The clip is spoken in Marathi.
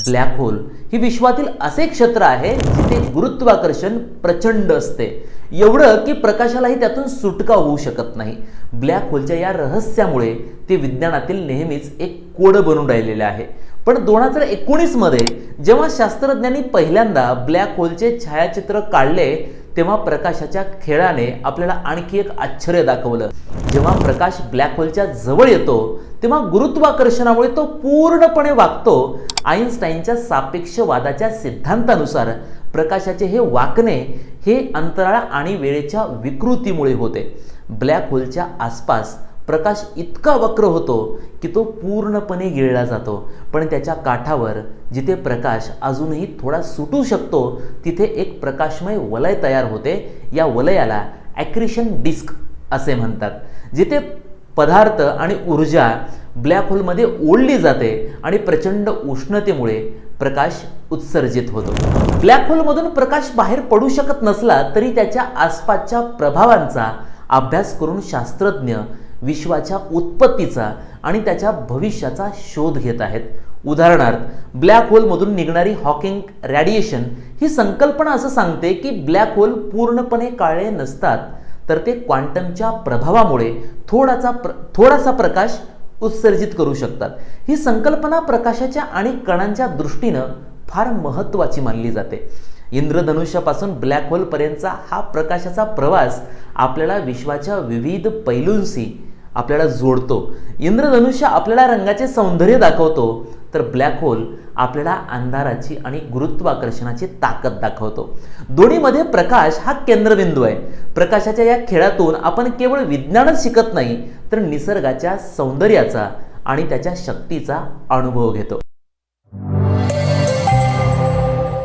ब्लॅक होल ही विश्वातील असे क्षेत्र आहे जिथे गुरुत्वाकर्षण प्रचंड असते, एवढं की प्रकाशालाही त्यातून सुटका होऊ शकत नाही। ब्लॅक होलच्या या रहस्यामुळे ते विज्ञानातील नेहमीच एक कोड बनून राहिलेले आहे। पण 2019 मध्ये जेव्हा शास्त्रज्ञांनी पहिल्यांदा ब्लॅक होलचे छायाचित्र काढले तेव्हा प्रकाशाच्या खेळाने आपल्याला आणखी एक आश्चर्य दाखवलं। जेव्हा प्रकाश ब्लॅक होलच्या जवळ येतो तेव्हा गुरुत्वाकर्षणामुळे तो पूर्णपणे वाकतो। आइन्स्टाईनच्या सापेक्षवादाच्या सिद्धांतानुसार प्रकाशाचे हे वाकणे हे अंतराळ आणि वेळेच्या विकृतीमुळे होते। ब्लॅक होलच्या आसपास प्रकाश इतका वक्र होतो की तो पूर्णपणे गिळला जातो, पण त्याच्या काठावर जिथे प्रकाश अजूनही थोडा सुटू शकतो तिथे एक प्रकाशमय वलय तयार होते। या वलयाला ॲक्रिशन डिस्क असे म्हणतात, जिथे पदार्थ आणि ऊर्जा ब्लॅक होलमध्ये ओढली जाते आणि प्रचंड उष्णतेमुळे प्रकाश उत्सर्जित होतो। ब्लॅक होलमधून प्रकाश बाहेर पडू शकत नसला तरी त्याच्या आसपासच्या प्रभावांचा अभ्यास करून शास्त्रज्ञ विश्वाच्या उत्पत्तीचा आणि त्याच्या भविष्याचा शोध घेत आहेत। उदाहरणार्थ ब्लॅक होलमधून निघणारी हॉकिंग रेडिएशन ही संकल्पना असं सांगते की ब्लॅक होल पूर्णपणे काळे नसतात, तर ते क्वांटमच्या प्रभावामुळे थोडासा प्रकाश उत्सर्जित करू शकतात। ही संकल्पना प्रकाशाच्या आणि कणांच्या दृष्टीनं फार महत्त्वाची मानली जाते। इंद्रधनुष्यापासून ब्लॅक होल पर्यंतचा हा प्रकाशाचा प्रवास आपल्याला विश्वाच्या विविध पैलूंशी आपल्याला जोडतो। इंद्रधनुष्य आपल्याला रंगाचे सौंदर्य दाखवतो, तर ब्लॅक होल आपल्याला अंधाराची आणि गुरुत्वाकर्षणाची ताकद दाखवतो। दोन्हीमध्ये प्रकाश हा केंद्रबिंदू आहे। प्रकाशाच्या या खेळातून आपण केवळ विज्ञानच शिकत नाही, तर निसर्गाच्या सौंदर्याचा आणि त्याच्या शक्तीचा अनुभव घेतो।